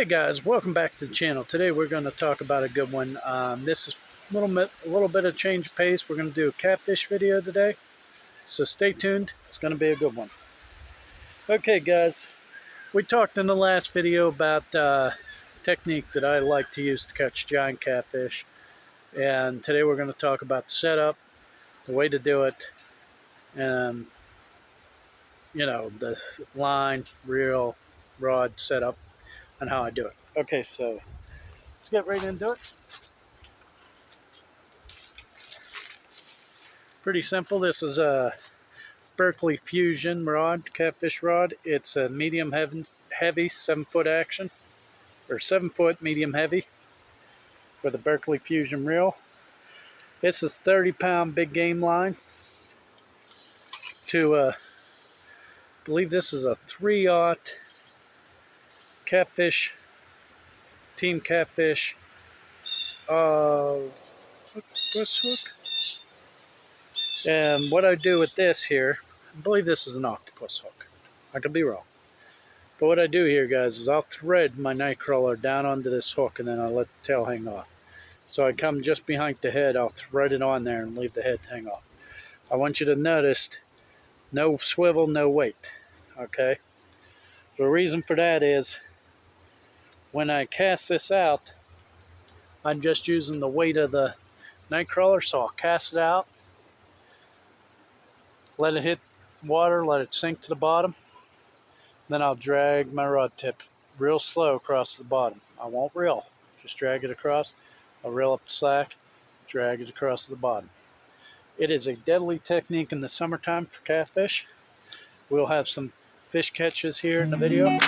Hey guys, welcome back to the channel. Today we're going to talk about a good one. This is a little bit of change of pace. We're going to do a catfish video today, so stay tuned. It's going to be a good one. Okay guys, we talked in the last video about technique that I like to use to catch giant catfish, and today we're going to talk about the setup, the way to do it, and the line, reel, rod setup, and how I do it. Okay, so let's get right into it. Pretty simple. This is a Berkley Fusion rod, catfish rod. It's a medium heavy 7-foot action, or 7-foot medium heavy with a Berkley Fusion reel. This is 30-pound big game line to I believe this is a 3/0 catfish, team catfish twist hook. And what I do with this here, I believe this is an octopus hook. I could be wrong. But what I do here, guys, is I'll thread my night crawler down onto this hook, and then I'll let the tail hang off. So I come just behind the head, I'll thread it on there and leave the head hang off. I want you to notice no swivel, no weight. Okay? The reason for that is when I cast this out, I'm just using the weight of the night crawler, so I'll cast it out, let it hit water, let it sink to the bottom. Then I'll drag my rod tip real slow across the bottom. I won't reel, just drag it across. I'll reel up the slack, drag it across the bottom. It is a deadly technique in the summertime for catfish. We'll have some fish catches here in the video.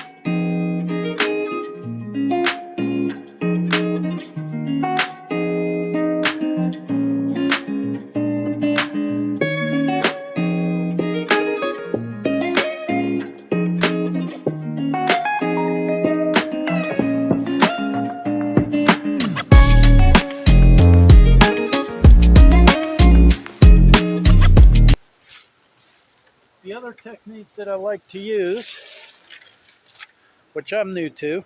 The other technique that I like to use, which I'm new to,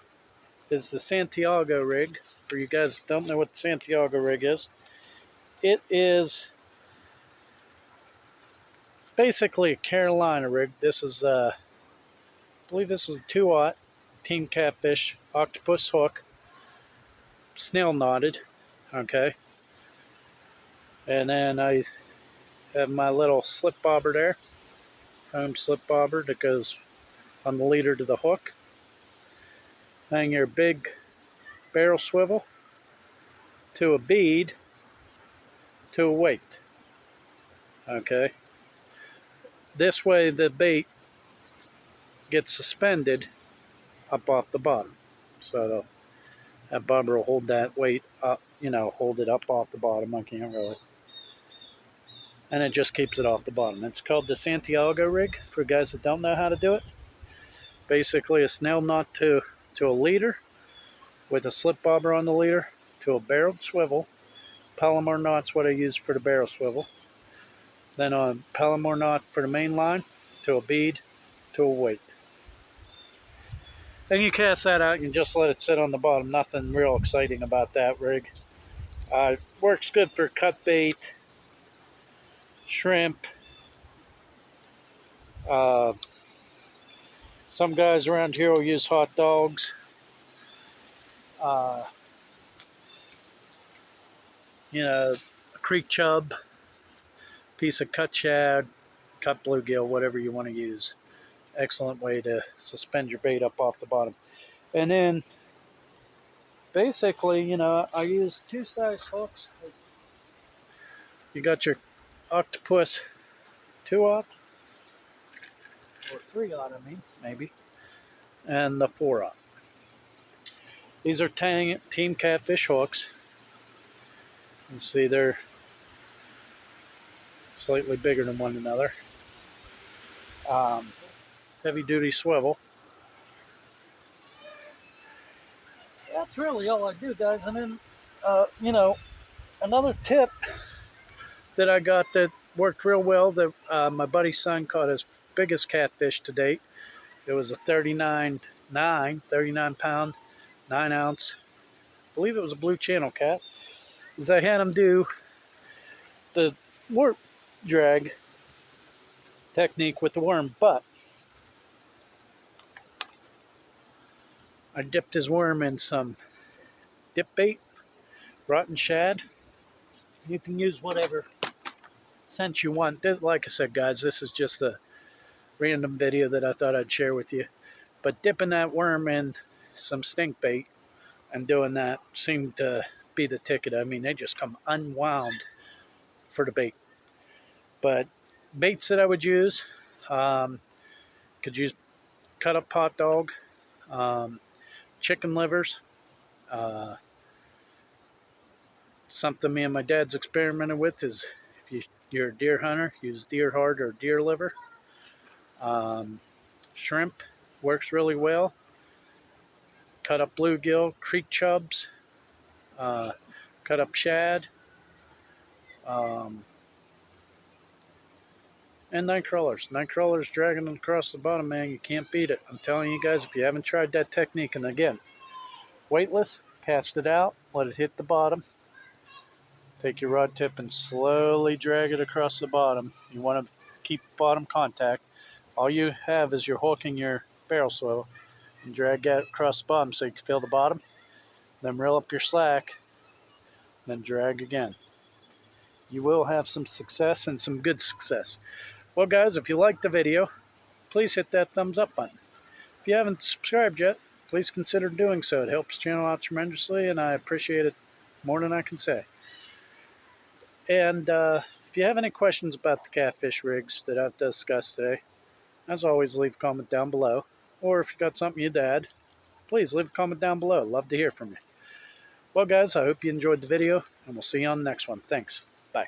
is the Santiago rig. For you guys that don't know what the Santiago rig is, it is basically a Carolina rig. This is, I believe this is a 2/0 team catfish octopus hook, snail knotted, okay? And then I have my little slip bobber there, foam slip bobber that goes on the leader to the hook. Hang your big barrel swivel to a bead to a weight, okay? This way the bait gets suspended up off the bottom, so that bobber will hold that weight up, hold it up off the bottom. I can't really, and it just keeps it off the bottom. It's called the Santiago rig for guys that don't know how to do it. Basically a snail knot to a leader with a slip bobber on the leader to a barreled swivel. Palomar knot's what I use for the barrel swivel. Then a Palomar knot for the main line to a bead to a weight. Then you cast that out and just let it sit on the bottom. Nothing real exciting about that rig. Works good for cut bait, shrimp. Some guys around here will use hot dogs. A creek chub, piece of cut shad, cut bluegill, whatever you want to use. Excellent way to suspend your bait up off the bottom. And then basically, I use 2-size hooks. You got your octopus 2/0 or 3/0, maybe, and the 4/0. These are team catfish hooks. You can see they're slightly bigger than one another. Heavy duty swivel. That's really all I do, guys. And then, another tip that I got that worked real well, that my buddy's son caught his biggest catfish to date. It was a 39 pound 9 ounce, I believe it was a blue channel cat, is I had him do the warp drag technique with the worm, but I dipped his worm in some dip bait, rotten shad. You can use whatever scent you want. Like I said, guys, this is just a random video that I thought I'd share with you. But dipping that worm in some stink bait and doing that seemed to be the ticket. I mean, they just come unwound for the bait. But baits that I would use, could use cut up hot dog, um, chicken livers. Uh, Something me and my dad's experimented with is if you're a deer hunter, use deer heart or deer liver. Um, Shrimp works really well. Cut up bluegill, creek chubs, uh, cut up shad, um, and night crawlers. Night crawlers dragging them across the bottom, man, you can't beat it. I'm telling you guys, if you haven't tried that technique, and again, weightless, cast it out, let it hit the bottom. Take your rod tip and slowly drag it across the bottom. You want to keep bottom contact. All you have is your hook and your barrel swell, and drag that across the bottom so you can feel the bottom. Then reel up your slack, then drag again. You will have some success and some good success. Well, guys, if you liked the video, please hit that thumbs up button. If you haven't subscribed yet, please consider doing so. It helps the channel out tremendously, and I appreciate it more than I can say. And if you have any questions about the catfish rigs that I've discussed today, as always, leave a comment down below. Or if you got something you'd add, please leave a comment down below. Love to hear from you. Well, guys, I hope you enjoyed the video, and we'll see you on the next one. Thanks. Bye.